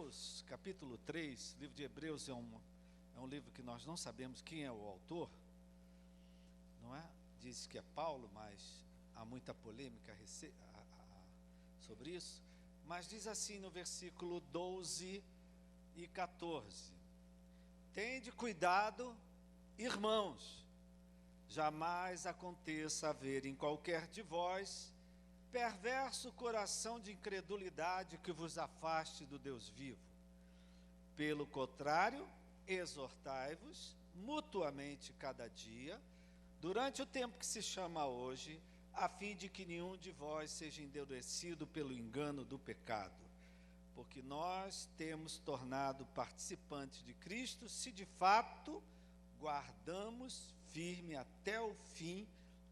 Hebreus, capítulo 3, o livro de Hebreus é um livro que nós não sabemos quem é o autor, não é? Diz que é Paulo, mas há muita polêmica sobre isso. Mas diz assim no versículo 12 e 14: Tende cuidado, irmãos, jamais aconteça haver em qualquer de vós perverso coração de incredulidade que vos afaste do Deus vivo. Pelo contrário, exortai-vos mutuamente cada dia, durante o tempo que se chama hoje, a fim de que nenhum de vós seja endurecido pelo engano do pecado. Porque nós temos tornado participantes de Cristo, se de fato guardamos firme até o fim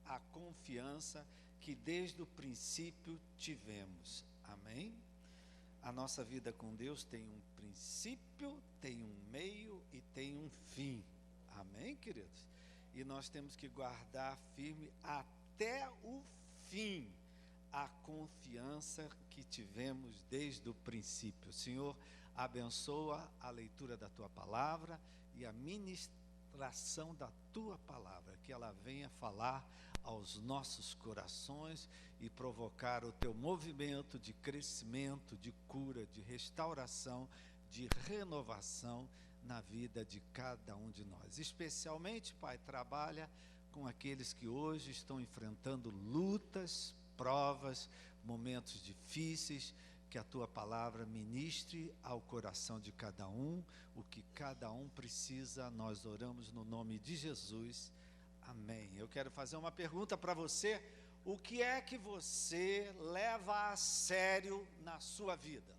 a confiança que desde o princípio tivemos. Amém? A nossa vida com Deus tem um princípio, tem um meio e tem um fim. Amém, queridos? E nós temos que guardar firme até o fim a confiança que tivemos desde o princípio. Senhor, abençoa a leitura da Tua palavra e a ministração da Tua palavra, que ela venha falar aos nossos corações e provocar o Teu movimento de crescimento, de cura, de restauração, de renovação na vida de cada um de nós. Especialmente, Pai, trabalha com aqueles que hoje estão enfrentando lutas, provas, momentos difíceis, que a Tua palavra ministre ao coração de cada um, o que cada um precisa. Nós oramos no nome de Jesus. Amém. Eu quero fazer uma pergunta para você: o que é que você leva a sério na sua vida?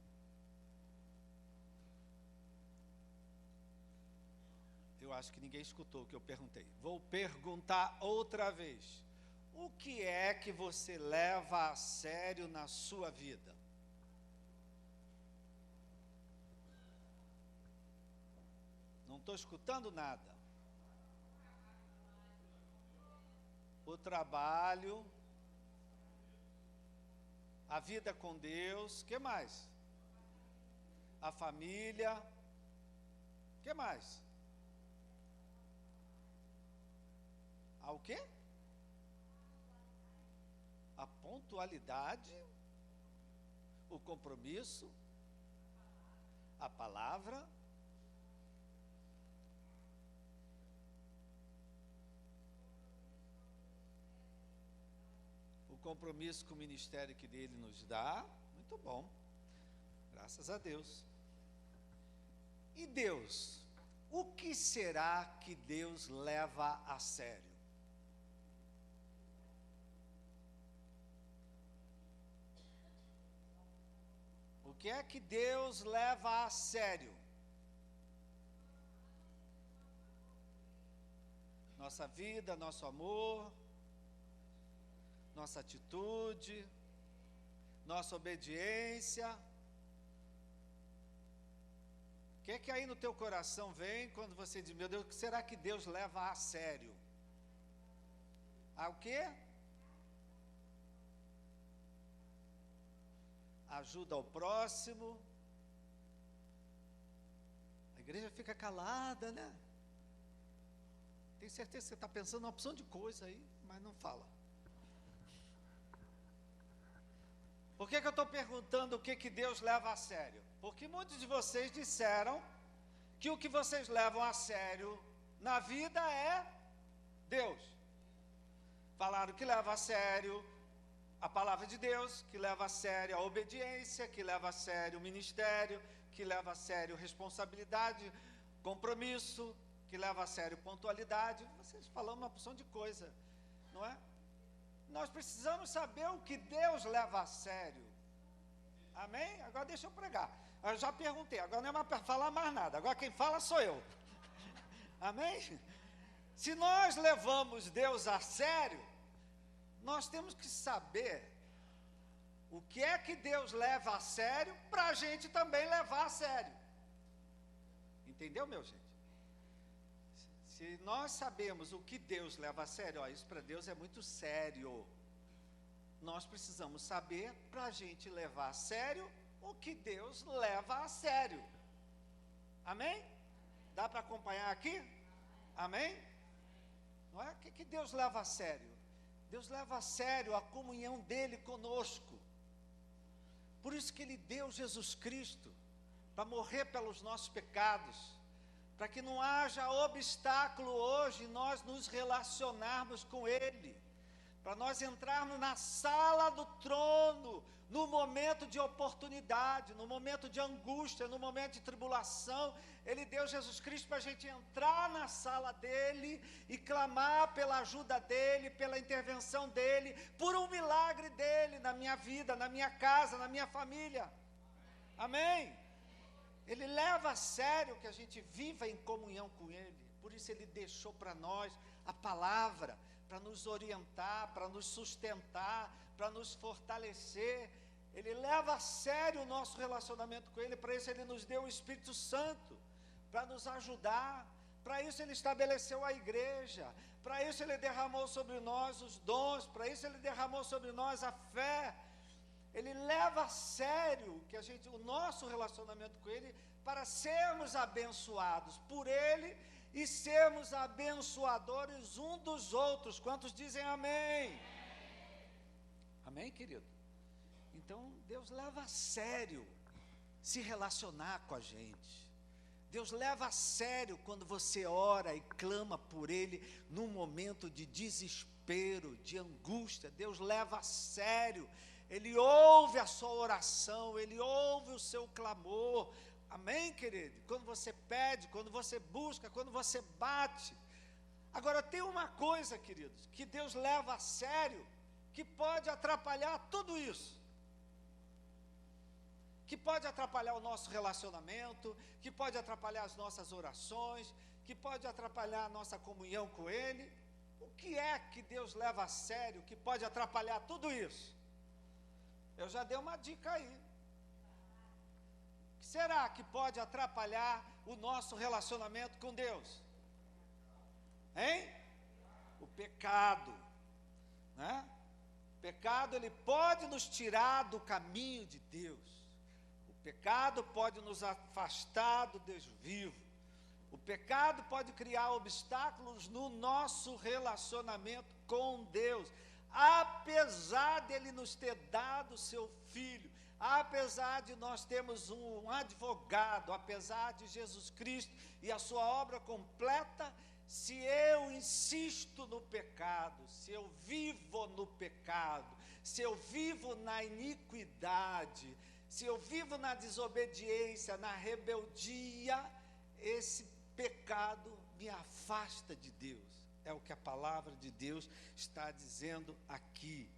Eu acho que ninguém escutou o que eu perguntei. Vou perguntar outra vez. O que é que você leva a sério na sua vida? Não estou escutando nada. O trabalho, a vida com Deus, o que mais? A família, o que mais? O quê? A pontualidade, o compromisso, a palavra. O compromisso com o ministério que Ele nos dá. Muito bom, graças a Deus. E Deus? O que será que Deus leva a sério? O que é que Deus leva a sério? Nossa vida, nosso amor, nossa atitude, nossa obediência. O que é que aí no teu coração vem quando você diz: meu Deus, o que será que Deus leva a sério? O quê? Ajuda ao próximo. A igreja fica calada, né? Tenho certeza que você está pensando numa opção de coisa aí, mas não fala. Por que eu estou perguntando o que Deus leva a sério? Porque muitos de vocês disseram que o que vocês levam a sério na vida é Deus. Falaram que leva a sério a palavra de Deus, que leva a sério a obediência, que leva a sério o ministério, que leva a sério responsabilidade, compromisso, que leva a sério pontualidade. Vocês falando uma porção de coisa, não é? Nós precisamos saber o que Deus leva a sério. Amém? Agora deixa eu pregar. Eu já perguntei, agora não é mais para falar mais nada. Agora quem fala sou eu. Amém? Se nós levamos Deus a sério, nós temos que saber o que é que Deus leva a sério para a gente também levar a sério. Entendeu, meu gente? Se nós sabemos o que Deus leva a sério, isso para Deus é muito sério. Nós precisamos saber para a gente levar a sério o que Deus leva a sério. Amém? Dá para acompanhar aqui? Amém? Não é? O que Deus leva a sério? Deus leva a sério a comunhão dele conosco. Por isso que ele deu Jesus Cristo, para morrer pelos nossos pecados, para que não haja obstáculo hoje nós nos relacionarmos com ele, para nós entrarmos na sala do trono, no momento de oportunidade, no momento de angústia, no momento de tribulação. Ele deu Jesus Cristo para a gente entrar na sala dele e clamar pela ajuda dele, pela intervenção dele, por um milagre dele na minha vida, na minha casa, na minha família. Amém? Ele leva a sério que a gente viva em comunhão com ele. Por isso ele deixou para nós a palavra, para nos orientar, para nos sustentar, para nos fortalecer. Ele leva a sério o nosso relacionamento com ele. Para isso ele nos deu o Espírito Santo, para nos ajudar. Para isso ele estabeleceu a igreja. Para isso ele derramou sobre nós os dons. Para isso ele derramou sobre nós a fé. Ele leva a sério o nosso relacionamento com ele, para sermos abençoados por ele e sermos abençoadores um dos outros. Quantos dizem amém? Amém, querido? Então, Deus leva a sério se relacionar com a gente. Deus leva a sério quando você ora e clama por ele num momento de desespero, de angústia. Deus leva a sério. Ele ouve a sua oração, ele ouve o seu clamor. Amém, querido? Quando você pede, quando você busca, quando você bate. Agora, tem uma coisa, queridos, que Deus leva a sério, que pode atrapalhar tudo isso. Que pode atrapalhar o nosso relacionamento, que pode atrapalhar as nossas orações, que pode atrapalhar a nossa comunhão com ele. O que é que Deus leva a sério, que pode atrapalhar tudo isso? Eu já dei uma dica aí. O que será que pode atrapalhar o nosso relacionamento com Deus? Hein? O pecado, né? O pecado, ele pode nos tirar do caminho de Deus. O pecado pode nos afastar do Deus vivo. O pecado pode criar obstáculos no nosso relacionamento com Deus. Apesar dele nos ter dado seu Filho, apesar de nós termos um advogado, apesar de Jesus Cristo e a sua obra completa, se eu insisto no pecado, se eu vivo no pecado, se eu vivo na iniquidade, se eu vivo na desobediência, na rebeldia, esse pecado me afasta de Deus. É o que a palavra de Deus está dizendo aqui.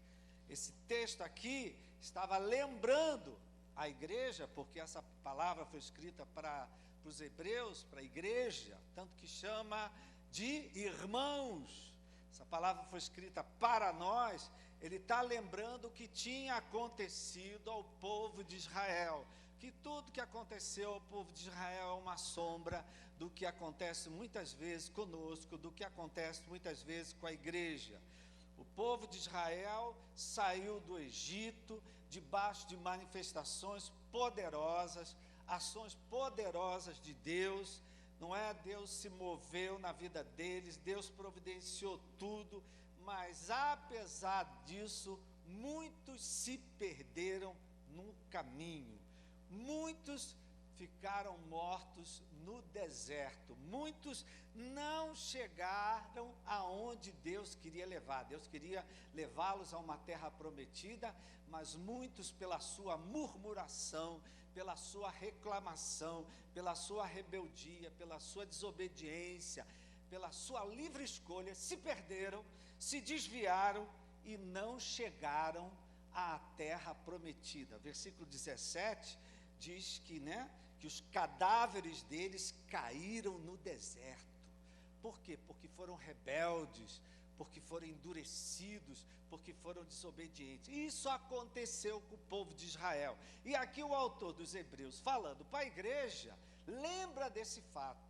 Esse texto aqui estava lembrando a igreja, porque essa palavra foi escrita para os hebreus, para a igreja, tanto que chama de irmãos. Essa palavra foi escrita para nós. Ele está lembrando o que tinha acontecido ao povo de Israel. Que tudo que aconteceu ao povo de Israel é uma sombra do que acontece muitas vezes conosco, do que acontece muitas vezes com a igreja. O povo de Israel saiu do Egito debaixo de manifestações poderosas, ações poderosas de Deus, não é? Deus se moveu na vida deles, Deus providenciou tudo, mas apesar disso, muitos se perderam no caminho. Muitos ficaram mortos no deserto. Muitos não chegaram aonde Deus queria levar. Deus queria levá-los a uma terra prometida, mas muitos, pela sua murmuração, pela sua reclamação, pela sua rebeldia, pela sua desobediência, pela sua livre escolha, se perderam, se desviaram e não chegaram à terra prometida. Versículo 17 diz que, que os cadáveres deles caíram no deserto. Por quê? Porque foram rebeldes, porque foram endurecidos, porque foram desobedientes. Isso aconteceu com o povo de Israel. E aqui o autor dos Hebreus, falando para a igreja, lembra desse fato.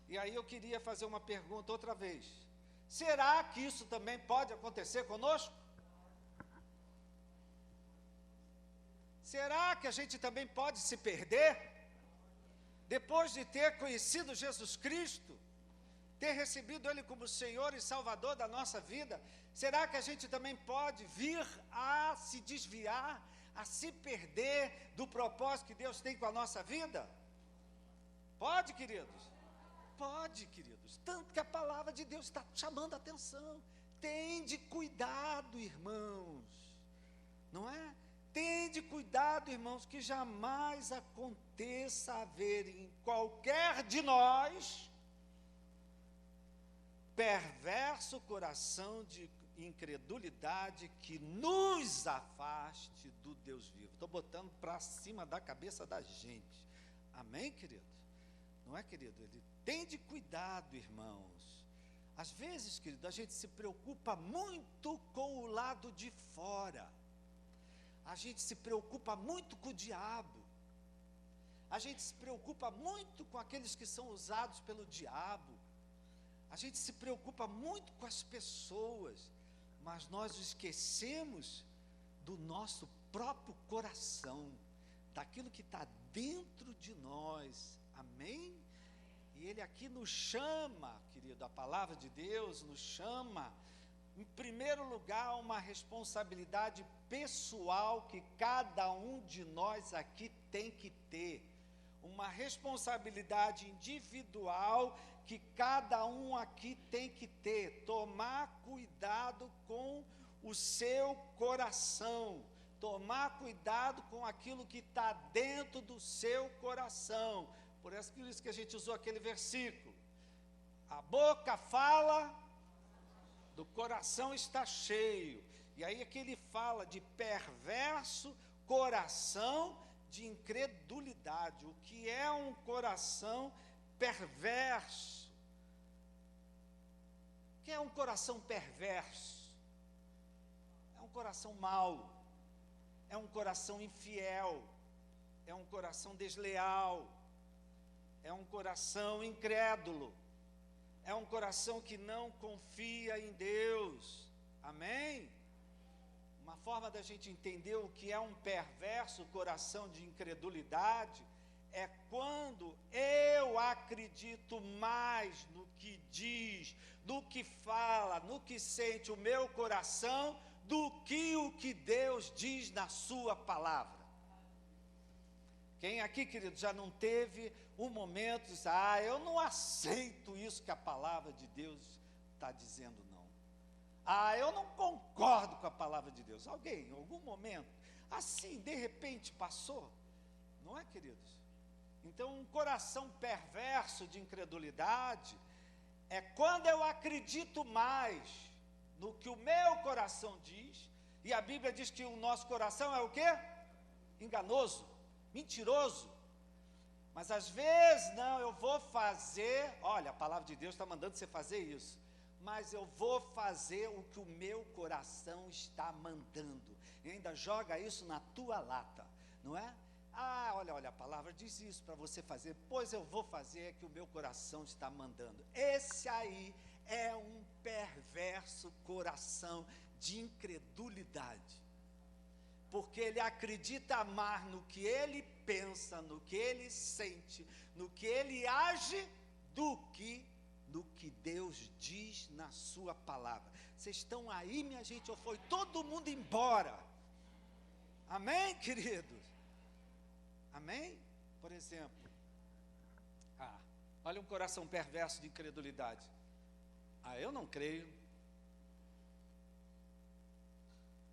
E aí eu queria fazer uma pergunta outra vez. Será que isso também pode acontecer conosco? Será que a gente também pode se perder? Depois de ter conhecido Jesus Cristo, ter recebido Ele como Senhor e Salvador da nossa vida, será que a gente também pode vir a se desviar, a se perder do propósito que Deus tem com a nossa vida? Pode, queridos? Pode, queridos. Tanto que a palavra de Deus está chamando a atenção. Tende cuidado, irmãos. Não é? Tende cuidado, irmãos, que jamais aconteça haver em qualquer de nós perverso coração de incredulidade que nos afaste do Deus vivo. Estou botando para cima da cabeça da gente. Amém, querido? Não é, querido? Ele tende cuidado, irmãos. Às vezes, querido, a gente se preocupa muito com o lado de fora. A gente se preocupa muito com o diabo. A gente se preocupa muito com aqueles que são usados pelo diabo. A gente se preocupa muito com as pessoas, mas nós esquecemos do nosso próprio coração, daquilo que está dentro de nós. Amém? E Ele aqui nos chama, querido, a palavra de Deus nos chama, em primeiro lugar, uma responsabilidade pessoal que cada um de nós aqui tem que ter. Uma responsabilidade individual que cada um aqui tem que ter. Tomar cuidado com o seu coração. Tomar cuidado com aquilo que está dentro do seu coração. Por isso que a gente usou aquele versículo. A boca fala, do coração está cheio. E aí aqui ele fala de perverso coração de incredulidade. O que é um coração perverso? O que é um coração perverso? É um coração mau, é um coração infiel, é um coração desleal, é um coração incrédulo, é um coração que não confia em Deus. Amém? Uma forma da gente entender o que é um perverso coração de incredulidade é quando eu acredito mais no que diz, no que fala, no que sente o meu coração, do que o que Deus diz na sua palavra. Quem aqui, querido, já não teve um momento de dizer, eu não aceito isso que a palavra de Deus está dizendo, não. Eu não concordo com a palavra de Deus. Alguém, em algum momento, assim, de repente passou? Não é, queridos? Então, um coração perverso de incredulidade é quando eu acredito mais no que o meu coração diz, e a Bíblia diz que o nosso coração é o quê? Enganoso, mentiroso. Mas às vezes, não, eu vou fazer, olha, a palavra de Deus está mandando você fazer isso, mas eu vou fazer o que o meu coração está mandando, e ainda joga isso na tua lata, não é? Olha, a palavra diz isso para você fazer, pois eu vou fazer o que o meu coração está mandando. Esse aí é um perverso coração de incredulidade, porque ele acredita mais no que ele pensa, no que ele sente, no que ele age, do que no que Deus diz na sua palavra. Vocês estão aí, minha gente, ou foi todo mundo embora? Amém, queridos? Amém? Por exemplo, olha um coração perverso de incredulidade. Eu não creio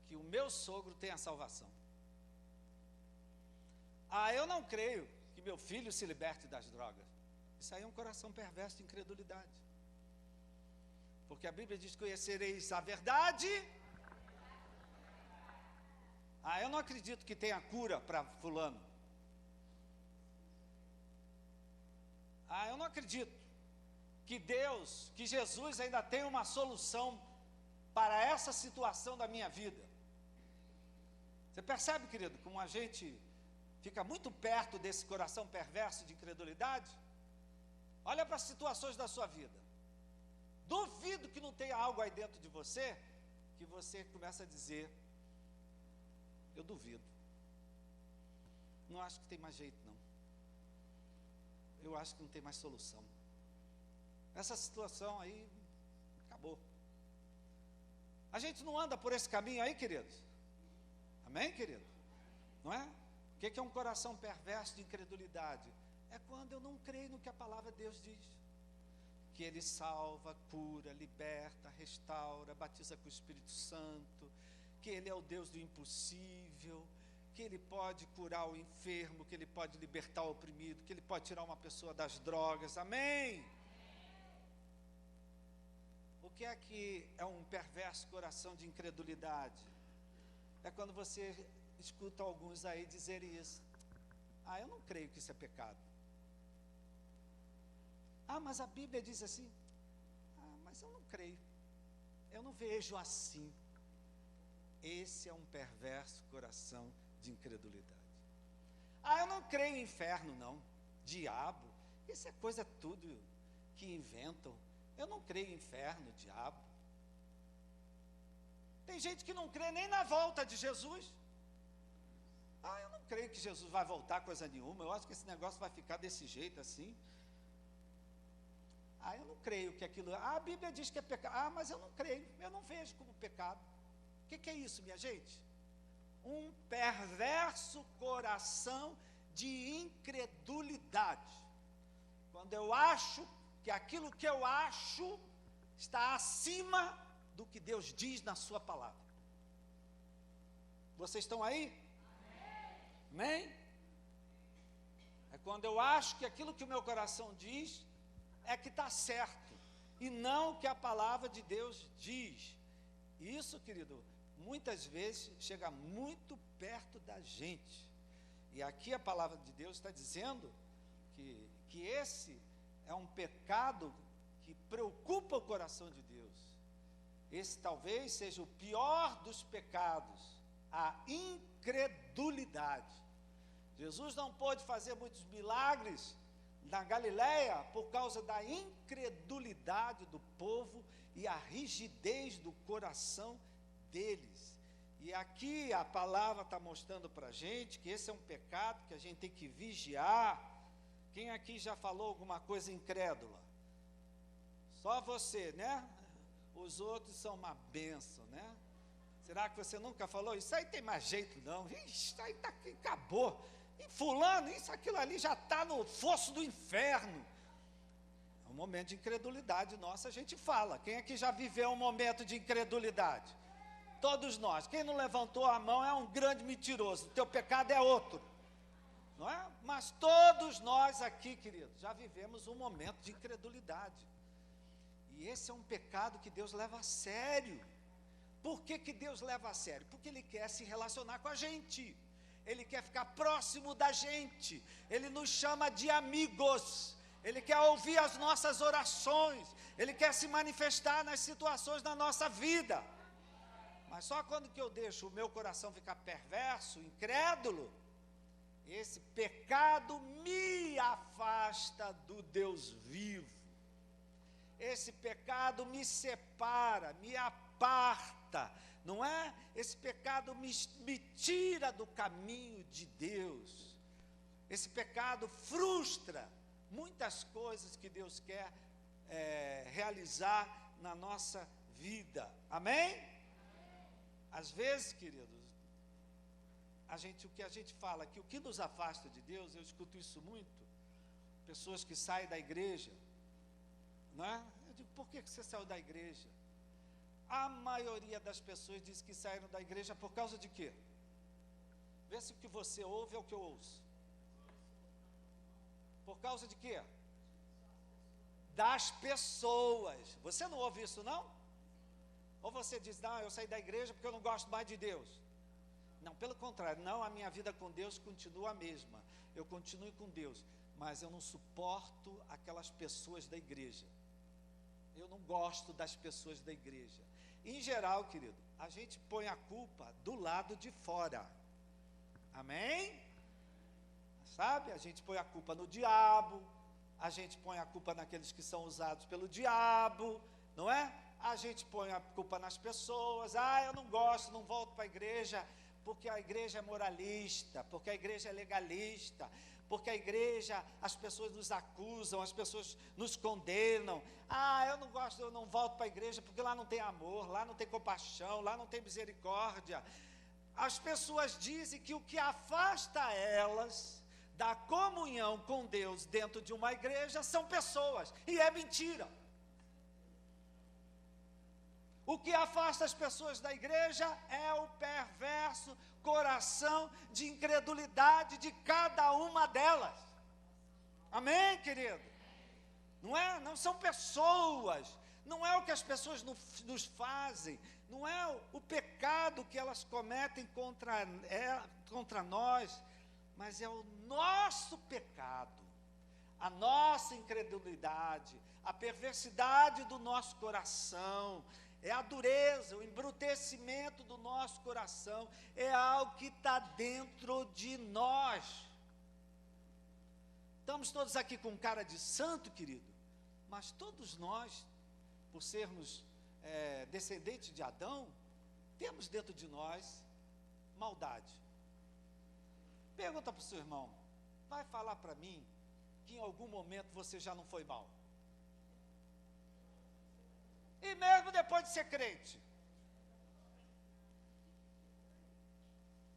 que o meu sogro tenha salvação. Eu não creio que meu filho se liberte das drogas. Isso aí é um coração perverso de incredulidade. Porque a Bíblia diz: conhecereis a verdade. Eu não acredito que tenha cura para fulano. Eu não acredito que Deus, que Jesus ainda tem uma solução para essa situação da minha vida. Você percebe, querido, como a gente fica muito perto desse coração perverso de incredulidade? Olha para as situações da sua vida. Duvido que não tenha algo aí dentro de você, que você começa a dizer, eu duvido. não acho que tem mais jeito, não. Eu acho que não tem mais solução. Essa situação aí, acabou. A gente não anda por esse caminho aí, queridos? Amém, querido? Não é? O que é um coração perverso de incredulidade? É quando eu não creio no que a palavra de Deus diz. Que Ele salva, cura, liberta, restaura, batiza com o Espírito Santo, que Ele é o Deus do impossível, que Ele pode curar o enfermo, que Ele pode libertar o oprimido, que Ele pode tirar uma pessoa das drogas. Amém? O que é um perverso coração de incredulidade? É quando você escuta alguns aí dizerem isso. Ah, eu não creio que isso é pecado. Ah, mas a Bíblia diz assim. Ah, mas eu não creio. Eu não vejo assim. Esse é um perverso coração de incredulidade. Ah, eu não creio em inferno, não. Diabo. Isso é coisa tudo que inventam. Eu não creio em inferno, diabo. Tem gente que não crê nem na volta de Jesus. Ah, eu não creio que Jesus vai voltar coisa nenhuma. Eu acho que esse negócio vai ficar desse jeito assim. Ah, eu não creio que aquilo... Ah, a Bíblia diz que é pecado. Ah, mas eu não creio. Eu não vejo como pecado. O que é isso, minha gente? Um perverso coração de incredulidade. Quando eu acho que aquilo que eu acho está acima do que Deus diz na sua palavra. Vocês estão aí? Amém? É quando eu acho que aquilo que o meu coração diz é que está certo, e não o que a palavra de Deus diz. Isso, querido, muitas vezes chega muito perto da gente. E aqui a palavra de Deus está dizendo que esse é um pecado que preocupa o coração de Deus. Esse talvez seja o pior dos pecados, a incredulidade. Jesus não pôde fazer muitos milagres na Galileia por causa da incredulidade do povo e a rigidez do coração deles. E aqui a palavra está mostrando para a gente que esse é um pecado que a gente tem que vigiar. Quem aqui já falou alguma coisa incrédula? Só você, né? Os outros são uma bênção, né? Será que você nunca falou? Isso aí tem mais jeito não. Isso aí acabou. E fulano, aquilo ali já está no fosso do inferno. É um momento de incredulidade nossa, a gente fala. Quem aqui já viveu um momento de incredulidade? Todos nós. Quem não levantou a mão é um grande mentiroso. O teu pecado é outro. Não é? Mas todos nós aqui, queridos, já vivemos um momento de incredulidade. E esse é um pecado que Deus leva a sério. Por que Deus leva a sério? Porque Ele quer se relacionar com a gente. Ele quer ficar próximo da gente. Ele nos chama de amigos. Ele quer ouvir as nossas orações. Ele quer se manifestar nas situações da nossa vida. Mas só quando que eu deixo o meu coração ficar perverso, incrédulo, esse pecado me afasta do Deus vivo. Esse pecado me separa, me aparta, não é? Esse pecado me tira do caminho de Deus. Esse pecado frustra muitas coisas que Deus quer realizar na nossa vida. Amém? Às vezes, queridos, o que a gente fala, que o que nos afasta de Deus, eu escuto isso muito, pessoas que saem da igreja, não é? Eu digo, por que você saiu da igreja? A maioria das pessoas diz que saíram da igreja por causa de quê? Vê se o que você ouve é o que eu ouço. Por causa de quê? Das pessoas. Você não ouve isso, não? Ou você diz, não, eu saí da igreja porque eu não gosto mais de Deus. Não, pelo contrário, não, a minha vida com Deus continua a mesma. Eu continuo com Deus, mas eu não suporto aquelas pessoas da igreja. Eu não gosto das pessoas da igreja. Em geral, querido, a gente põe a culpa do lado de fora. Amém? Sabe? A gente põe a culpa no diabo, a gente põe a culpa naqueles que são usados pelo diabo, não é? A gente põe a culpa nas pessoas. Ah, eu não gosto, não volto para a igreja, porque a igreja é moralista, porque a igreja é legalista, porque a igreja, as pessoas nos acusam, as pessoas nos condenam. Eu não gosto, eu não volto para a igreja porque lá não tem amor, lá não tem compaixão, lá não tem misericórdia. As pessoas dizem que o que afasta elas da comunhão com Deus dentro de uma igreja são pessoas, e é mentira. O que afasta as pessoas da igreja é o perverso coração de incredulidade de cada uma delas. Amém, querido? Não é? Não são pessoas, não é o que as pessoas nos fazem, não é o pecado que elas cometem contra nós, mas é o nosso pecado, a nossa incredulidade, a perversidade do nosso coração, é a dureza, o embrutecimento do nosso coração, é algo que está dentro de nós. Estamos todos aqui com cara de santo, querido, mas todos nós, por sermos descendentes de Adão, temos dentro de nós maldade. Pergunta para o seu irmão, vai falar para mim que em algum momento você já não foi mal? E mesmo depois de ser crente,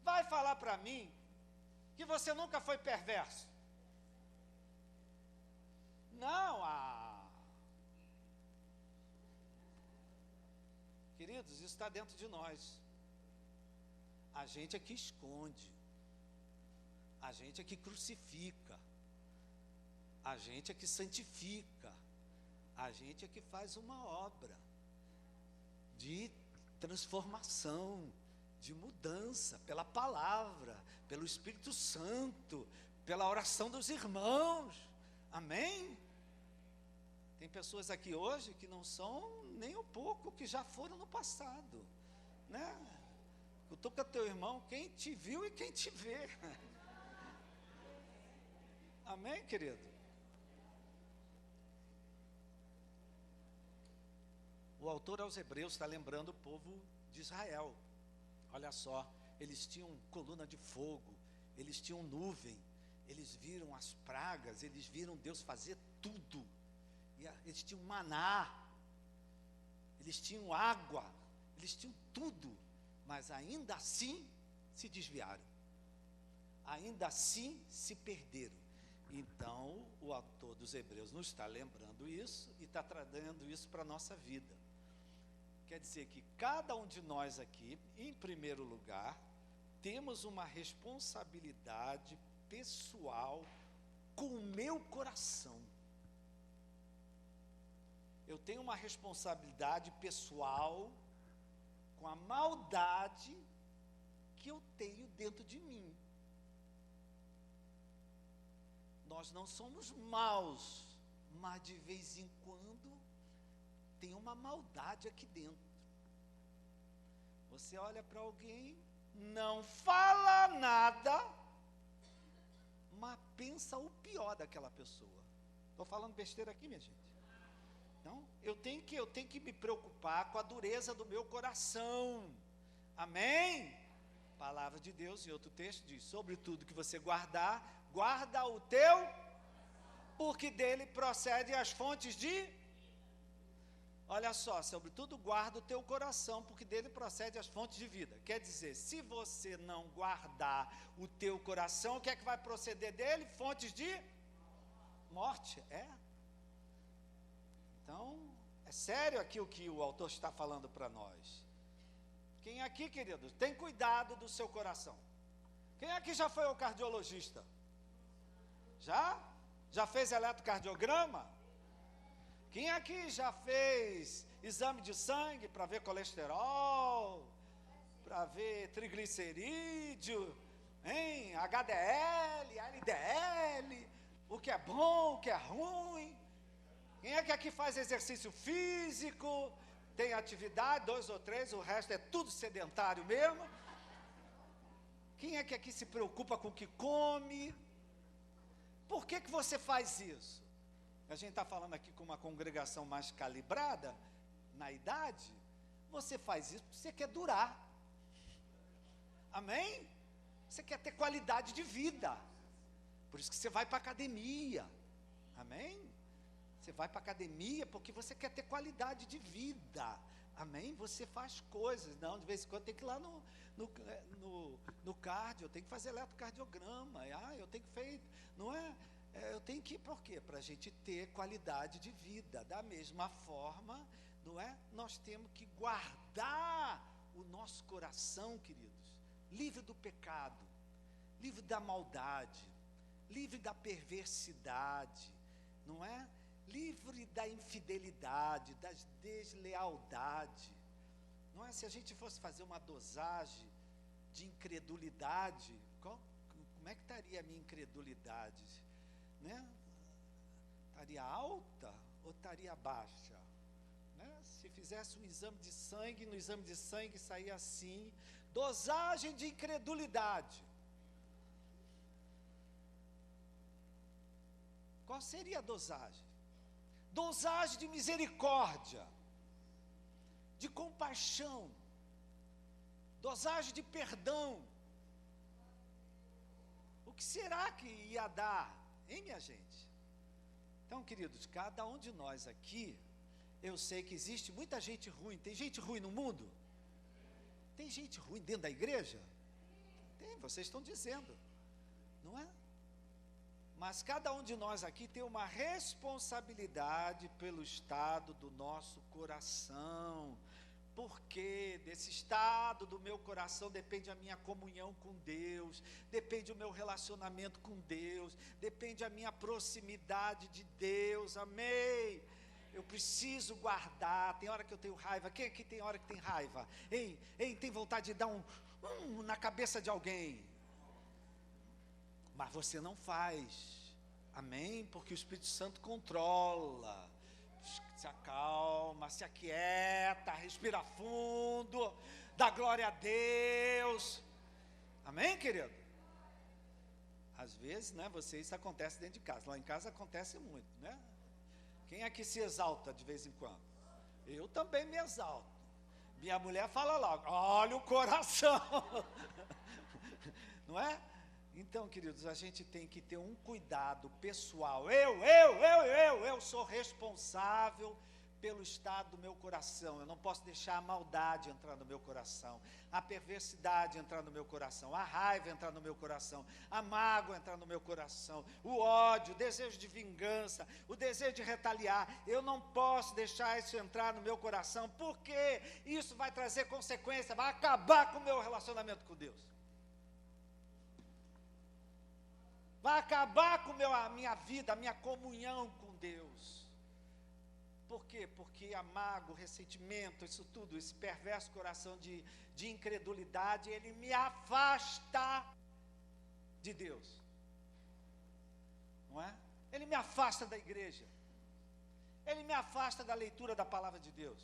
vai falar para mim que você nunca foi perverso? Não, queridos, isso está dentro de nós. A gente é que esconde, a gente é que crucifica, a gente é que santifica, a gente é que faz uma obra de transformação, de mudança, pela palavra, pelo Espírito Santo, pela oração dos irmãos. Amém? Tem pessoas aqui hoje que não são nem um pouco que já foram no passado, né? Cutuca teu irmão, quem te viu e quem te vê. Amém, querido? O autor aos Hebreus está lembrando o povo de Israel. Olha só, eles tinham coluna de fogo, eles tinham nuvem, eles viram as pragas, eles viram Deus fazer tudo. Eles tinham maná, eles tinham água, eles tinham tudo, mas ainda assim se desviaram, ainda assim se perderam. Então, o autor dos Hebreus nos está lembrando isso e está trazendo isso para a nossa vida. Quer dizer que cada um de nós aqui, em primeiro lugar, temos uma responsabilidade pessoal com o meu coração. Eu tenho uma responsabilidade pessoal com a maldade que eu tenho dentro de mim. Nós não somos maus, mas de vez em quando tem uma maldade aqui dentro. Você olha para alguém, não fala nada, mas pensa o pior daquela pessoa. Estou falando besteira aqui, minha gente? Então, eu tenho que me preocupar com a dureza do meu coração. Amém? Palavra de Deus, em outro texto diz, sobre tudo que você guardar, guarda o teu, porque dele procedem as fontes de... Olha só, sobretudo guarda o teu coração, porque dele procede as fontes de vida. Quer dizer, se você não guardar o teu coração, o que é que vai proceder dele? Fontes de morte, Então, é sério aqui o que o autor está falando para nós. Quem aqui, queridos, tem cuidado do seu coração? Quem aqui já foi ao cardiologista? Já? Já fez eletrocardiograma? Quem aqui já fez exame de sangue para ver colesterol, para ver triglicerídeo, hein? HDL, LDL, o que é bom, o que é ruim? Quem é que aqui faz exercício físico, tem atividade, 2 ou 3, o resto é tudo sedentário mesmo? Quem é que aqui se preocupa com o que come? Por que você faz isso? A gente está falando aqui com uma congregação mais calibrada, na idade, você faz isso porque você quer durar. Amém? Você quer ter qualidade de vida. Por isso que você vai para a academia. Amém? Você vai para a academia porque você quer ter qualidade de vida. Amém? Você faz coisas. Não, de vez em quando tem que ir lá no cardio, eu tenho que fazer eletrocardiograma. Eu tenho que fazer, não é? Eu tenho que ir por quê? Para a gente ter qualidade de vida. Da mesma forma, não é? Nós temos que guardar o nosso coração, queridos, livre do pecado, livre da maldade, livre da perversidade, não é? Livre da infidelidade, da deslealdade, não é? Se a gente fosse fazer uma dosagem de incredulidade, como é que estaria a minha incredulidade? Né? Estaria alta ou estaria baixa? Né? Se fizesse um exame de sangue, no exame de sangue saía assim, dosagem de incredulidade. Qual seria a dosagem? Dosagem de misericórdia, de compaixão, dosagem de perdão. O que será que ia dar, hein, minha gente? Então, queridos, cada um de nós aqui, eu sei que existe muita gente ruim. Tem gente ruim no mundo? Tem gente ruim dentro da igreja? Tem, vocês estão dizendo, não é? Mas cada um de nós aqui tem uma responsabilidade pelo estado do nosso coração. Porque desse estado do meu coração depende a minha comunhão com Deus, depende o meu relacionamento com Deus, depende a minha proximidade de Deus, amém? Eu preciso guardar. Tem hora que eu tenho raiva. Quem aqui tem hora que tem raiva? Hein, tem vontade de dar um na cabeça de alguém. Mas você não faz, amém? Porque o Espírito Santo controla. Se acalma, se aquieta, respira fundo, dá glória a Deus, amém, querido? Às vezes, né, isso acontece dentro de casa. Lá em casa acontece muito, né? Quem aqui se exalta de vez em quando? Eu também me exalto. Minha mulher fala logo, olha o coração, não é? Então, queridos, a gente tem que ter um cuidado pessoal. Eu sou responsável pelo estado do meu coração. Eu não posso deixar a maldade entrar no meu coração, a perversidade entrar no meu coração, a raiva entrar no meu coração, a mágoa entrar no meu coração, o ódio, o desejo de vingança, o desejo de retaliar. Eu não posso deixar isso entrar no meu coração, porque isso vai trazer consequência, vai acabar com o meu relacionamento com Deus. Vai acabar com a minha vida, a minha comunhão com Deus. Por quê? Porque a mágoa, o ressentimento, isso tudo, esse perverso coração de incredulidade, ele me afasta de Deus. Não é? Ele me afasta da igreja. Ele me afasta da leitura da palavra de Deus.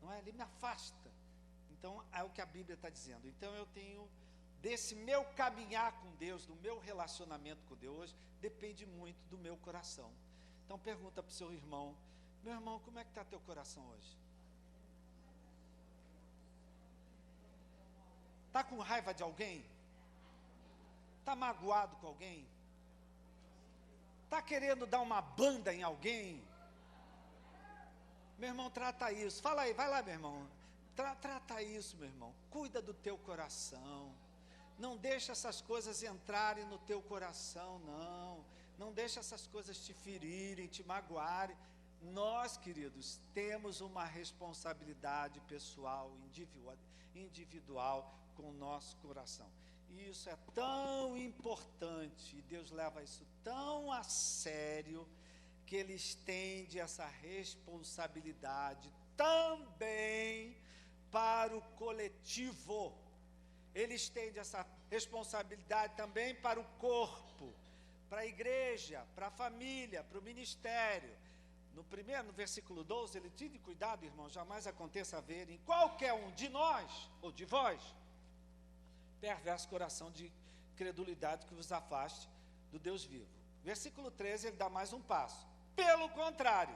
Não é? Ele me afasta. Então, é o que a Bíblia está dizendo. Então, eu tenho... desse meu caminhar com Deus, do meu relacionamento com Deus, depende muito do meu coração. Então pergunta para o seu irmão, meu irmão, como é que está teu coração hoje? Está com raiva de alguém? Está magoado com alguém? Está querendo dar uma banda em alguém? Meu irmão, trata isso. Fala aí, vai lá, meu irmão. Trata isso, meu irmão. Cuida do teu coração. Não deixa essas coisas entrarem no teu coração, não. Não deixa essas coisas te ferirem, te magoarem. Nós, queridos, temos uma responsabilidade pessoal, individual com o nosso coração. E isso é tão importante, e Deus leva isso tão a sério, que Ele estende essa responsabilidade também para o coletivo. Ele estende essa responsabilidade também para o corpo, para a igreja, para a família, para o ministério. No versículo 12, ele diz: cuidado, irmão, jamais aconteça haver em qualquer um de nós, ou de vós, perverso coração de credulidade que vos afaste do Deus vivo. Versículo 13, ele dá mais um passo. Pelo contrário,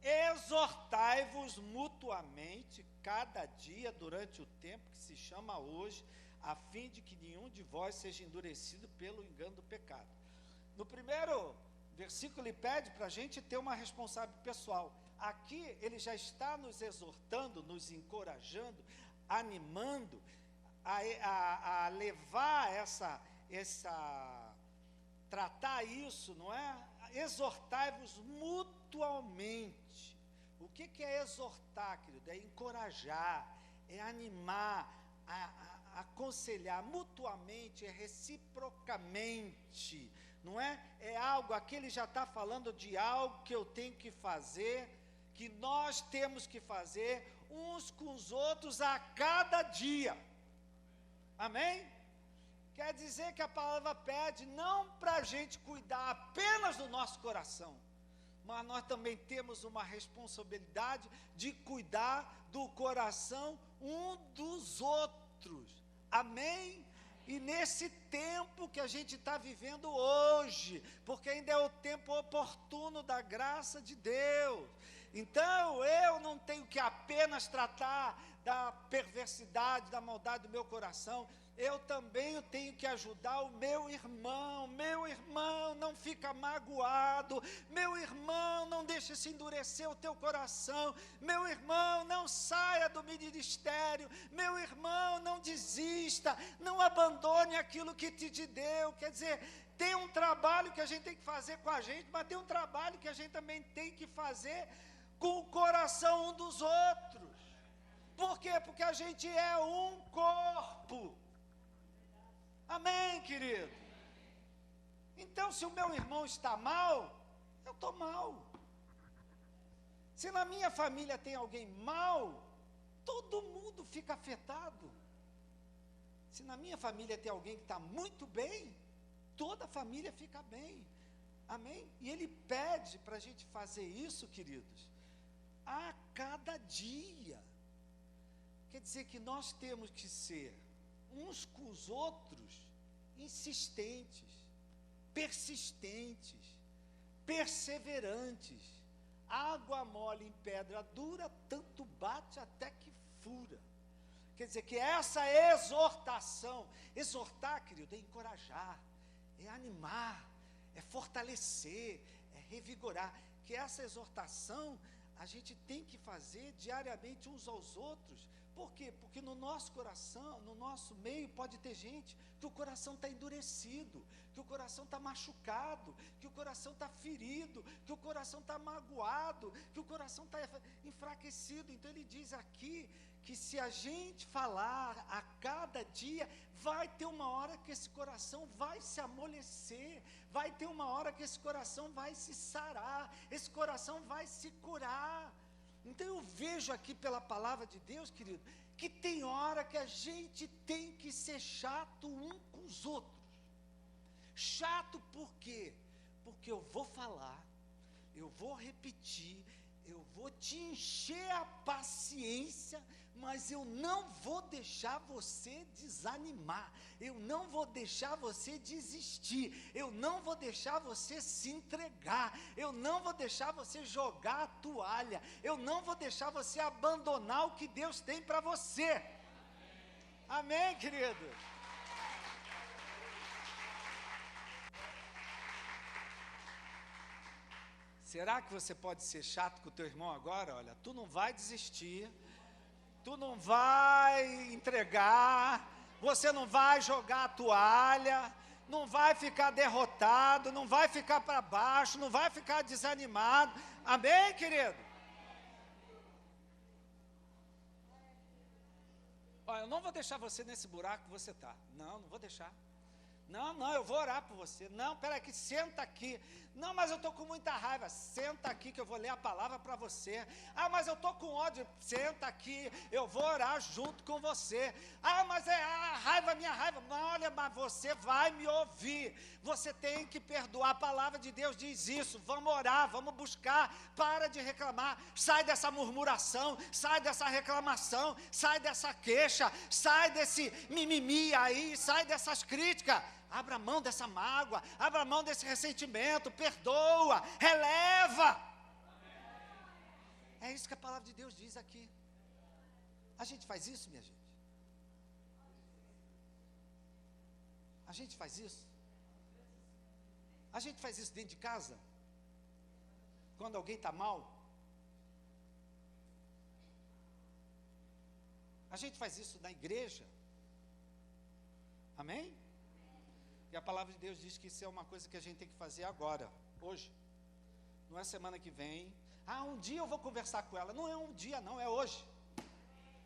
exortai-vos mutuamente cada dia durante o tempo que se chama hoje, a fim de que nenhum de vós seja endurecido pelo engano do pecado. No primeiro versículo ele pede para a gente ter uma responsabilidade pessoal. Aqui ele já está nos exortando, nos encorajando, animando a levar tratar isso, não é? Exortai-vos mutuamente. O que é exortar, querido? É encorajar, é animar, aconselhar mutuamente, é reciprocamente, não é? É algo, aqui ele já está falando de algo que eu tenho que fazer, que nós temos que fazer uns com os outros a cada dia. Amém? Quer dizer que a palavra pede não para a gente cuidar apenas do nosso coração, mas nós também temos uma responsabilidade de cuidar do coração um dos outros. Amém? E nesse tempo que a gente está vivendo hoje, porque ainda é o tempo oportuno da graça de Deus. Então, eu não tenho que apenas tratar da perversidade, da maldade do meu coração, eu também tenho que ajudar o meu irmão. Meu irmão, não fica magoado. Meu irmão, não deixe se endurecer o teu coração. Meu irmão, não saia do ministério. Meu irmão, não desista. Não abandone aquilo que te deu. Quer dizer, tem um trabalho que a gente tem que fazer com a gente, mas tem um trabalho que a gente também tem que fazer com o coração um dos outros. Por quê? Porque a gente é um corpo. Amém, querido? Então, se o meu irmão está mal, eu estou mal. Se na minha família tem alguém mal, todo mundo fica afetado. Se na minha família tem alguém que está muito bem, toda a família fica bem. Amém? E ele pede para a gente fazer isso, queridos, a cada dia. Quer dizer que nós temos que ser uns com os outros insistentes, persistentes, perseverantes. Água mole em pedra dura, tanto bate até que fura. Quer dizer que essa exortação, exortar, querido, é encorajar, é animar, é fortalecer, é revigorar. Que essa exortação a gente tem que fazer diariamente uns aos outros. Por quê? Porque no nosso coração, no nosso meio, pode ter gente que o coração está endurecido, que o coração está machucado, que o coração está ferido, que o coração está magoado, que o coração está enfraquecido. Então ele diz aqui que se a gente falar a cada dia, vai ter uma hora que esse coração vai se amolecer, vai ter uma hora que esse coração vai se sarar, esse coração vai se curar. Então eu vejo aqui pela palavra de Deus, querido, que tem hora que a gente tem que ser chato um com os outros. Chato por quê? Porque eu vou falar, eu vou repetir, eu vou te encher a paciência, mas eu não vou deixar você desanimar, eu não vou deixar você desistir, eu não vou deixar você se entregar, eu não vou deixar você jogar a toalha, eu não vou deixar você abandonar o que Deus tem para você. Amém, querido? Será que você pode ser chato com o teu irmão agora? Olha, tu não vai desistir, tu não vai entregar, você não vai jogar a toalha, não vai ficar derrotado, não vai ficar para baixo, não vai ficar desanimado. Amém, querido? Olha, eu não vou deixar você nesse buraco que você está. Não vou deixar. Não, eu vou orar por você. Não, espera aqui, senta aqui. Não, mas eu estou com muita raiva. Senta aqui que eu vou ler a palavra para você. Ah, mas eu estou com ódio. Senta aqui, eu vou orar junto com você. Ah, mas é a raiva, minha raiva. Não, olha, mas você vai me ouvir. Você tem que perdoar. A palavra de Deus diz isso. Vamos orar, vamos buscar. Para de reclamar. Sai dessa murmuração, sai dessa reclamação, sai dessa queixa, sai desse mimimi aí, sai dessas críticas. Abra mão dessa mágoa, abra mão desse ressentimento, perdoa, releva. É isso que a palavra de Deus diz aqui. A gente faz isso, minha gente? A gente faz isso? A gente faz isso dentro de casa? Quando alguém está mal? A gente faz isso na igreja? Amém? E a palavra de Deus diz que isso é uma coisa que a gente tem que fazer agora, hoje. Não é semana que vem. Um dia eu vou conversar com ela. Não é um dia, não, é hoje.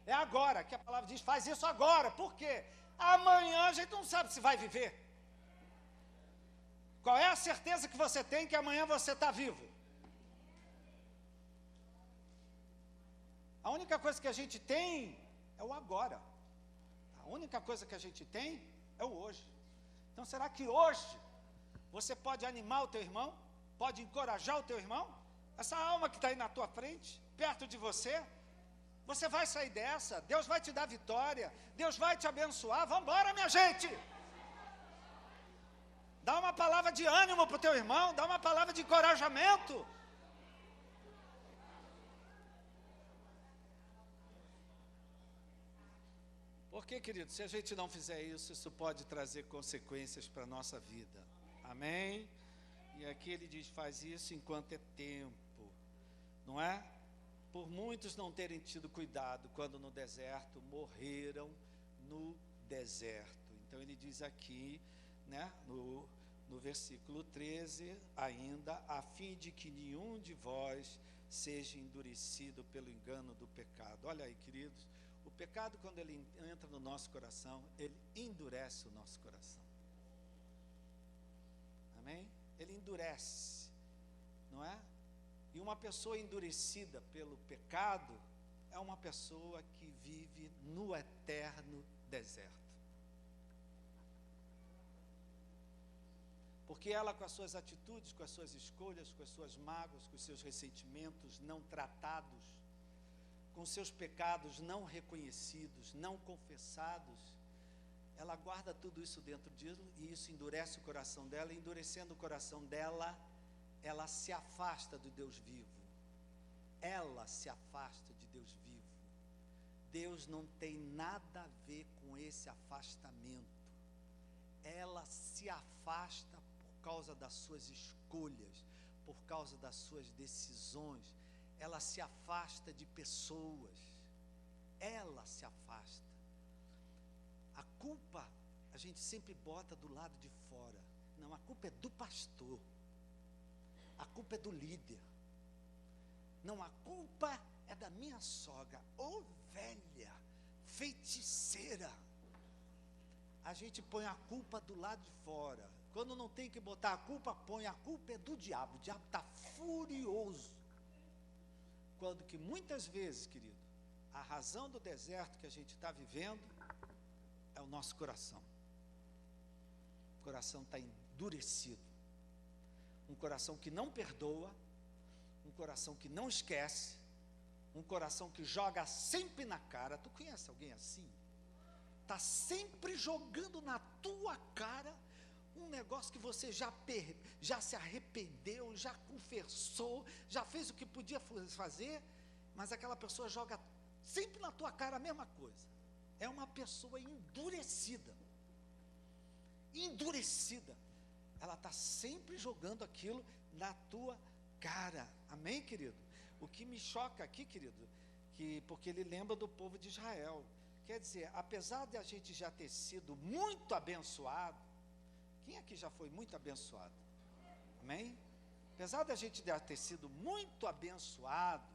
É agora que a palavra diz, faz isso agora. Por quê? Amanhã a gente não sabe se vai viver. Qual é a certeza que você tem que amanhã você está vivo? A única coisa que a gente tem é o agora. A única coisa que a gente tem é o hoje. Então, será que hoje você pode animar o teu irmão? Pode encorajar o teu irmão? Essa alma que está aí na tua frente, perto de você, você vai sair dessa, Deus vai te dar vitória, Deus vai te abençoar. Vamos embora, minha gente! Dá uma palavra de ânimo para o teu irmão, dá uma palavra de encorajamento. Porque, querido, se a gente não fizer isso, isso pode trazer consequências para a nossa vida. Amém? E aqui ele diz, faz isso enquanto é tempo, não é? Por muitos não terem tido cuidado, quando no deserto morreram no deserto. Então ele diz aqui, né, no versículo 13, ainda, a fim de que nenhum de vós seja endurecido pelo engano do pecado. Olha aí, queridos, o pecado, quando ele entra no nosso coração, ele endurece o nosso coração. Amém? Ele endurece, não é? E uma pessoa endurecida pelo pecado é uma pessoa que vive no eterno deserto. Porque ela, com as suas atitudes, com as suas escolhas, com as suas mágoas, com os seus ressentimentos não tratados, com seus pecados não reconhecidos, não confessados, ela guarda tudo isso dentro dela e isso endurece o coração dela, e endurecendo o coração dela, ela se afasta do Deus vivo. Ela se afasta de Deus vivo. Deus não tem nada a ver com esse afastamento. Ela se afasta por causa das suas escolhas, por causa das suas decisões. Ela se afasta de pessoas. Ela se afasta. A culpa a gente sempre bota do lado de fora. Não, a culpa é do pastor. A culpa é do líder. Não, a culpa é da minha sogra. Ô velha, feiticeira. A gente põe a culpa do lado de fora. Quando não tem que botar a culpa, põe a culpa é do diabo. O diabo está furioso. Quando que muitas vezes, querido, a razão do deserto que a gente está vivendo é o nosso coração. O coração está endurecido. Um coração que não perdoa, um coração que não esquece, um coração que joga sempre na cara. Tu conhece alguém assim? Está sempre jogando na tua cara um negócio que você já se arrependeu, já confessou, já fez o que podia fazer, mas aquela pessoa joga sempre na tua cara a mesma coisa. É uma pessoa endurecida. Endurecida. Ela está sempre jogando aquilo na tua cara. Amém, querido? O que me choca aqui, querido, porque ele lembra do povo de Israel. Quer dizer, apesar de a gente já ter sido muito abençoado, quem aqui já foi muito abençoado? Amém? Apesar de a gente já ter sido muito abençoado,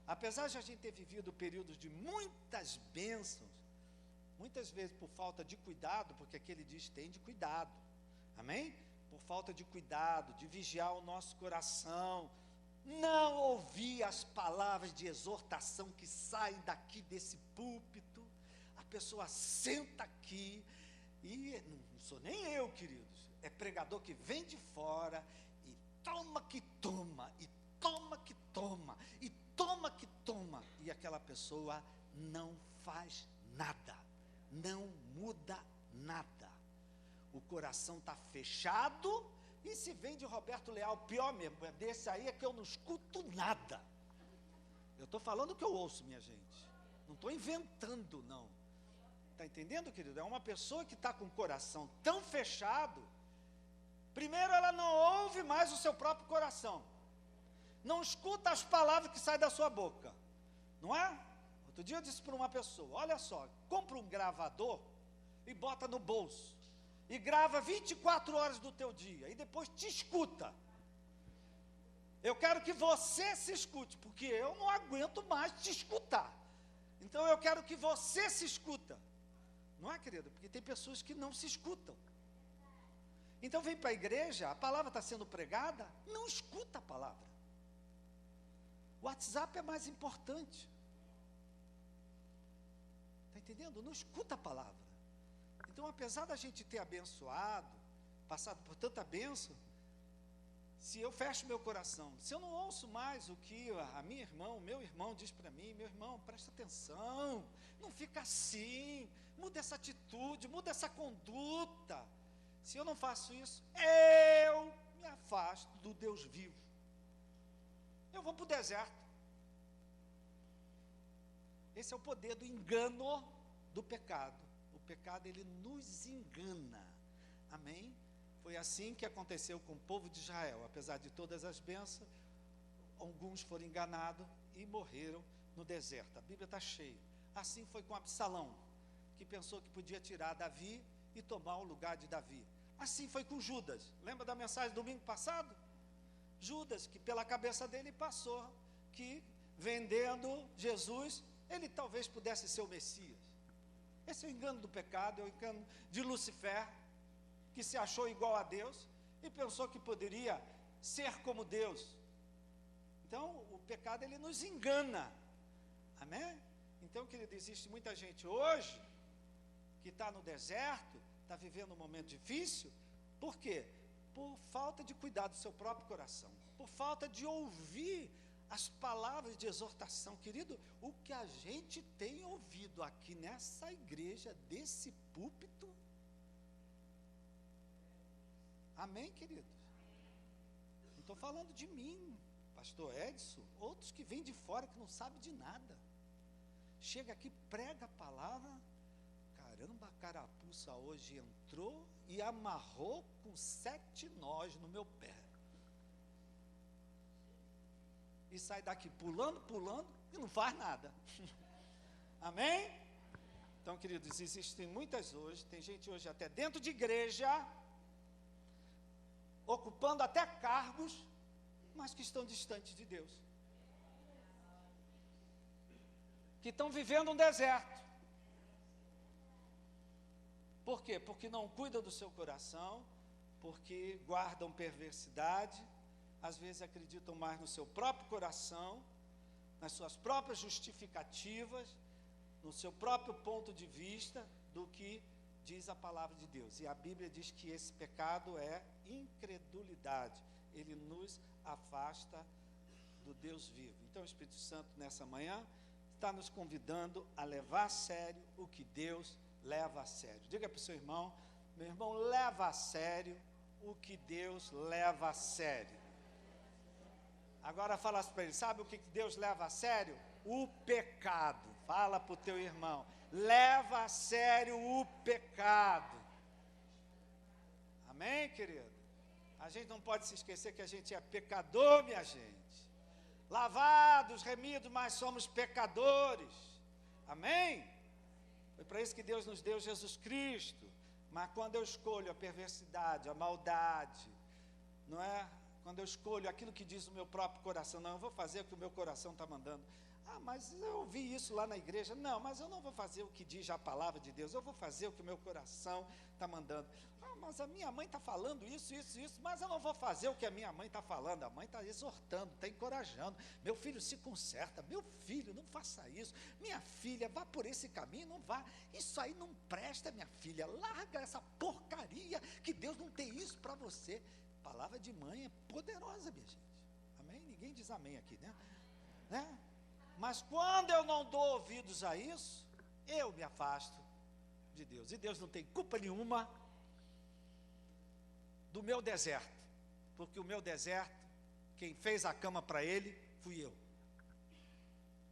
apesar de a gente ter vivido períodos de muitas bênçãos, muitas vezes por falta de cuidado, porque aqui ele diz, tem de cuidado, amém? Por falta de cuidado, de vigiar o nosso coração, não ouvir as palavras de exortação que saem daqui desse púlpito, a pessoa senta aqui, e não sou nem eu, queridos, é pregador que vem de fora, e toma que toma, e toma que toma, e toma que toma, e aquela pessoa não faz nada, não muda nada, o coração está fechado. E se vem de Roberto Leal, pior mesmo, desse aí é que eu não escuto nada. Eu estou falando o que eu ouço, minha gente. Não estou inventando, não. Está entendendo, querido? É uma pessoa que está com o coração tão fechado. Primeiro, ela não ouve mais o seu próprio coração. Não escuta as palavras que saem da sua boca. Não é? Outro dia eu disse para uma pessoa, olha só, compra um gravador e bota no bolso. E grava 24 horas do teu dia. E depois te escuta. Eu quero que você se escute, porque eu não aguento mais te escutar. Então eu quero que você se escuta. Não é, querido? Porque tem pessoas que não se escutam. Então vem para a igreja, a palavra está sendo pregada, não escuta a palavra. O WhatsApp é mais importante. Está entendendo? Não escuta a palavra. Então, apesar da gente ter abençoado, passado por tanta bênção, se eu fecho meu coração, se eu não ouço mais o que a minha irmã, o meu irmão diz para mim, meu irmão, presta atenção, não fica assim, muda essa atitude, muda essa conduta. Se eu não faço isso, eu me afasto do Deus vivo. Eu vou para o deserto. Esse é o poder do engano do pecado. O pecado, ele nos engana. Amém? Foi assim que aconteceu com o povo de Israel. Apesar de todas as bênçãos, alguns foram enganados e morreram no deserto. A Bíblia está cheia. Assim foi com Absalão, que pensou que podia tirar Davi e tomar o lugar de Davi. Assim foi com Judas. Lembra da mensagem do domingo passado? Judas, que pela cabeça dele passou que vendendo Jesus, ele talvez pudesse ser o Messias. Esse é o engano do pecado, é o engano de Lucifer, que se achou igual a Deus e pensou que poderia ser como Deus. Então, o pecado, ele nos engana. Amém? Então, querido, existe muita gente hoje que está no deserto, está vivendo um momento difícil. Por quê? Por falta de cuidar do seu próprio coração, por falta de ouvir as palavras de exortação. Querido, o que a gente tem ouvido aqui nessa igreja, desse púlpito, amém, queridos? Não estou falando de mim, pastor Edson, outros que vêm de fora que não sabem de nada, chega aqui, prega a palavra, caramba, a carapuça hoje entrou e amarrou com 7 nós no meu pé, e sai daqui pulando, e não faz nada. Amém? Então, queridos, existem muitas hoje, tem gente hoje até dentro de igreja, ocupando até cargos, mas que estão distantes de Deus, que estão vivendo um deserto. Por quê? Porque não cuidam do seu coração, porque guardam perversidade, às vezes acreditam mais no seu próprio coração, nas suas próprias justificativas, no seu próprio ponto de vista, do que diz a palavra de Deus. E a Bíblia diz que esse pecado é incredulidade, ele nos afasta do Deus vivo. Então o Espírito Santo nessa manhã está nos convidando a levar a sério o que Deus leva a sério. Diga para o seu irmão, meu irmão, leva a sério o que Deus leva a sério. Agora fala para ele, sabe o que Deus leva a sério? O pecado. Fala para o teu irmão, leva a sério o pecado. Amém, querido? A gente não pode se esquecer que a gente é pecador, minha gente. Lavados, remidos, mas somos pecadores. Amém? Foi para isso que Deus nos deu Jesus Cristo. Mas quando eu escolho a perversidade, a maldade, não é? Quando eu escolho aquilo que diz o meu próprio coração, não, eu vou fazer o que o meu coração está mandando. Ah, mas eu ouvi isso lá na igreja. Não, mas eu não vou fazer o que diz a palavra de Deus, eu vou fazer o que o meu coração está mandando. Ah, mas a minha mãe está falando isso, mas eu não vou fazer o que a minha mãe está falando. A mãe está exortando, está encorajando. Meu filho, se conserta, meu filho, não faça isso. Minha filha, vá por esse caminho, não vá. Isso aí não presta, minha filha, larga essa porcaria, que Deus não tem isso para você. Palavra de mãe é poderosa, minha gente. Amém? Ninguém diz amém aqui, né? Mas quando eu não dou ouvidos a isso, eu me afasto de Deus. E Deus não tem culpa nenhuma do meu deserto. Porque o meu deserto, quem fez a cama para ele, fui eu.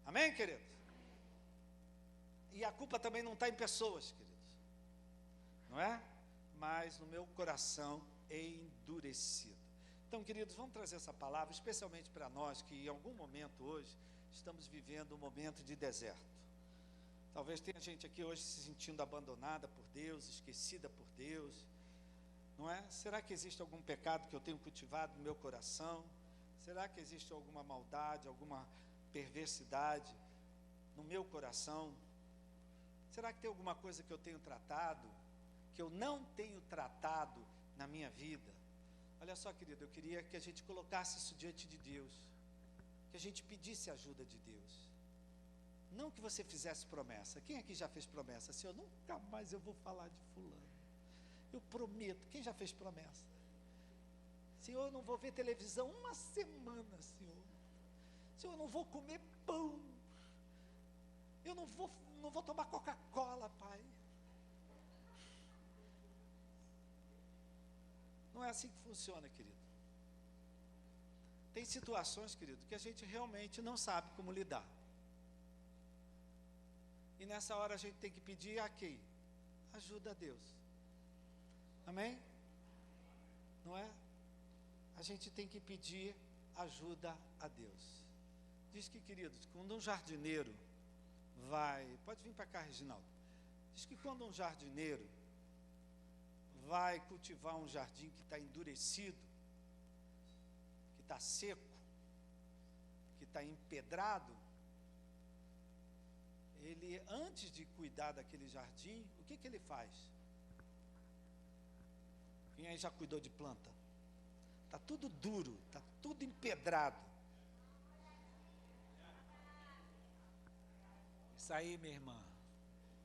Amém, queridos? E a culpa também não está em pessoas, queridos, não é? Mas no meu coração endurecido. Então, queridos, vamos trazer essa palavra, especialmente para nós que em algum momento hoje estamos vivendo um momento de deserto. Talvez tenha gente aqui hoje se sentindo abandonada por Deus, esquecida por Deus, não é? Será que existe algum pecado que eu tenho cultivado no meu coração? Será que existe alguma maldade, alguma perversidade no meu coração? Será que tem alguma coisa que eu tenho tratado, que eu não tenho tratado na minha vida? Olha só, querido, eu queria que a gente colocasse isso diante de Deus, que a gente pedisse a ajuda de Deus. Não que você fizesse promessa. Quem aqui já fez promessa? Senhor, nunca mais eu vou falar de fulano. Eu prometo. Quem já fez promessa? Senhor, eu não vou ver televisão uma semana, Senhor. Senhor, eu não vou comer pão. Eu não vou tomar Coca-Cola, Pai. Não é assim que funciona, querido. Tem situações, querido, que a gente realmente não sabe como lidar. E nessa hora a gente tem que pedir a quem? Ajuda a Deus. Amém? Não é? A gente tem que pedir ajuda a Deus. Diz que, queridos, quando um jardineiro vai... Pode vir para cá, Reginaldo. Diz que quando um jardineiro vai cultivar um jardim que está endurecido, que está seco, que está empedrado, ele, antes de cuidar daquele jardim, o que ele faz? Quem aí já cuidou de planta? Está tudo duro, está tudo empedrado. Isso aí, minha irmã.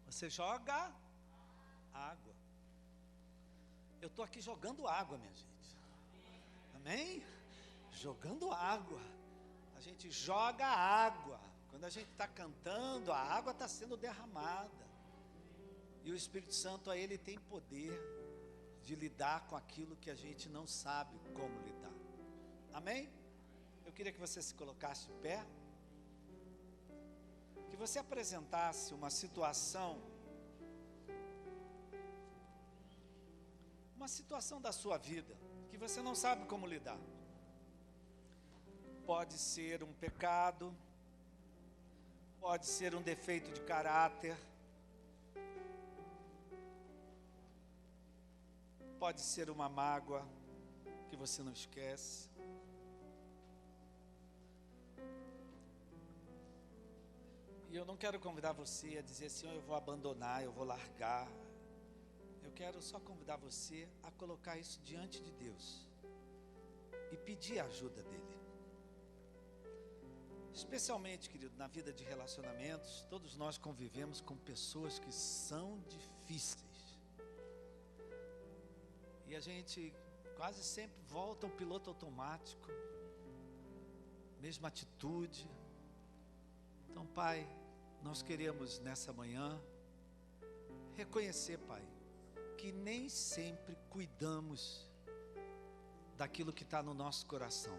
Você joga água. Eu estou aqui jogando água, minha gente. Amém? Jogando água. A gente joga água. Quando a gente está cantando, a água está sendo derramada. E o Espírito Santo, ele tem poder de lidar com aquilo que a gente não sabe como lidar. Amém? Eu queria que você se colocasse de pé. Que você apresentasse uma situação da sua vida, que você não sabe como lidar. Pode ser um pecado, pode ser um defeito de caráter, pode ser uma mágoa que você não esquece. E eu não quero convidar você a dizer assim, eu vou abandonar, eu vou largar. Eu quero só convidar você a colocar isso diante de Deus e pedir a ajuda dEle. Especialmente, querido, na vida de relacionamentos, todos nós convivemos com pessoas que são difíceis. E a gente quase sempre volta ao piloto automático, mesma atitude. Então, Pai, nós queremos nessa manhã reconhecer, Pai, que nem sempre cuidamos daquilo que está no nosso coração.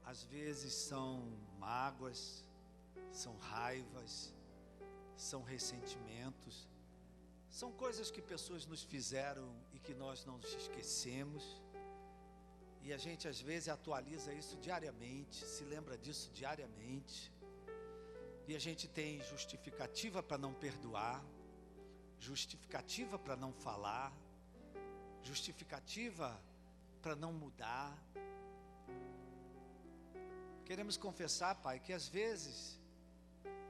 Às vezes são mágoas, são raivas, são ressentimentos, são coisas que pessoas nos fizeram e que nós não nos esquecemos. E a gente às vezes atualiza isso diariamente, se lembra disso diariamente. E a gente tem justificativa para não perdoar, justificativa para não falar, justificativa para não mudar. Queremos confessar, Pai, que às vezes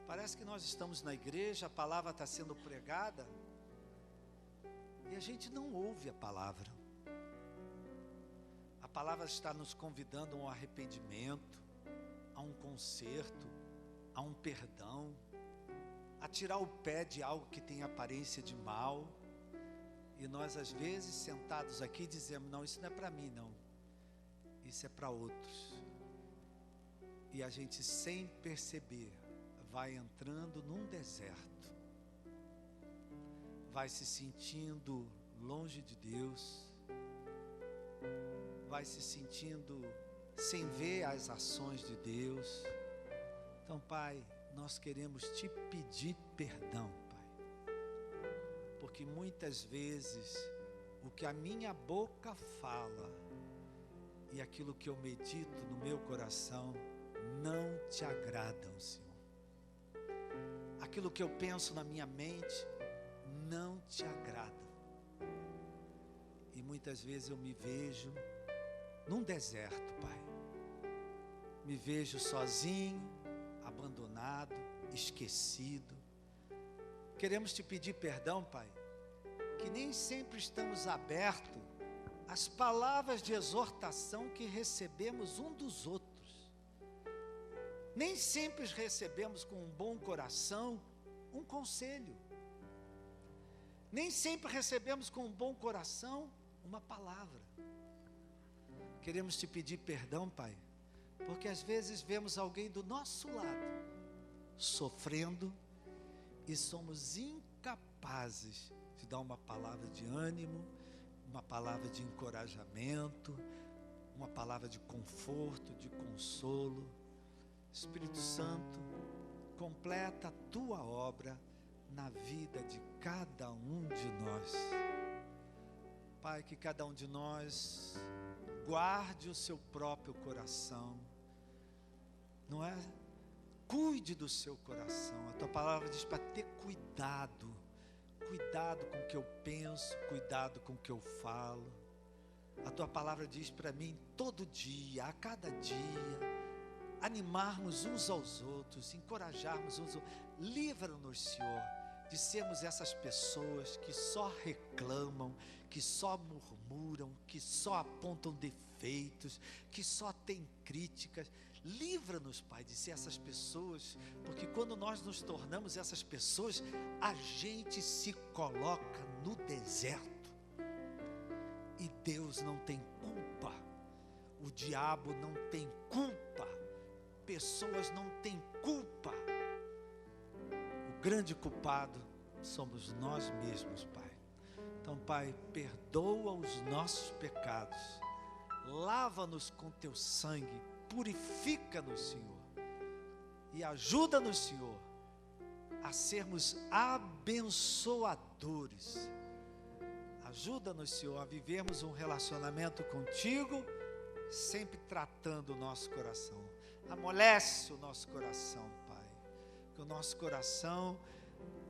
parece que nós estamos na igreja, a palavra está sendo pregada e a gente não ouve a palavra. A palavra está nos convidando a um arrependimento, a um conserto, a um perdão, a tirar o pé de algo que tem aparência de mal. E nós às vezes sentados aqui dizemos, não, isso não é para mim não, isso é para outros. E a gente sem perceber vai entrando num deserto, vai se sentindo longe de Deus, vai se sentindo sem ver as ações de Deus. Então, Pai, nós queremos te pedir perdão, Pai, porque muitas vezes o que a minha boca fala e aquilo que eu medito no meu coração não te agradam, Senhor. Aquilo que eu penso na minha mente não te agrada. E muitas vezes eu me vejo num deserto, Pai. Me vejo sozinho, abandonado, esquecido. Queremos te pedir perdão, Pai, que nem sempre estamos abertos às palavras de exortação que recebemos um dos outros. Nem sempre recebemos com um bom coração um conselho. Nem sempre recebemos com um bom coração uma palavra. Queremos te pedir perdão, Pai, porque às vezes vemos alguém do nosso lado sofrendo e somos incapazes de dar uma palavra de ânimo, uma palavra de encorajamento, uma palavra de conforto, de consolo. Espírito Santo, completa a tua obra na vida de cada um de nós. Pai, que cada um de nós guarde o seu próprio coração, não é? Cuide do seu coração. A tua palavra diz para ter cuidado com o que eu penso, cuidado com o que eu falo. A tua palavra diz para mim todo dia, a cada dia, animarmos uns aos outros, encorajarmos uns aos outros. Livra-nos, Senhor, de sermos essas pessoas que só reclamam, que só murmuram, que só apontam defeitos, que só têm críticas. Livra-nos, Pai, de ser essas pessoas, porque quando nós nos tornamos essas pessoas, a gente se coloca no deserto. E Deus não tem culpa, o diabo não tem culpa, pessoas não têm culpa. O grande culpado somos nós mesmos, Pai. Então, Pai, perdoa os nossos pecados, lava-nos com teu sangue, purifica-nos, Senhor, e ajuda-nos, Senhor, a sermos abençoadores. Ajuda-nos, Senhor, a vivermos um relacionamento contigo, sempre tratando o nosso coração. Amolece o nosso coração, Pai, que o nosso coração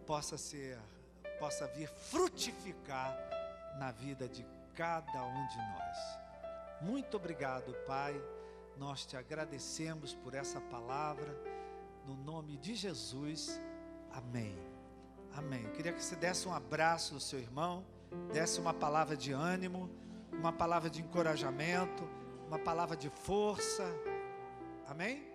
possa vir frutificar na vida de cada um de nós. Muito obrigado, Pai, nós te agradecemos por essa palavra, no nome de Jesus, amém, amém. Eu queria que você desse um abraço no seu irmão, desse uma palavra de ânimo, uma palavra de encorajamento, uma palavra de força. Amém?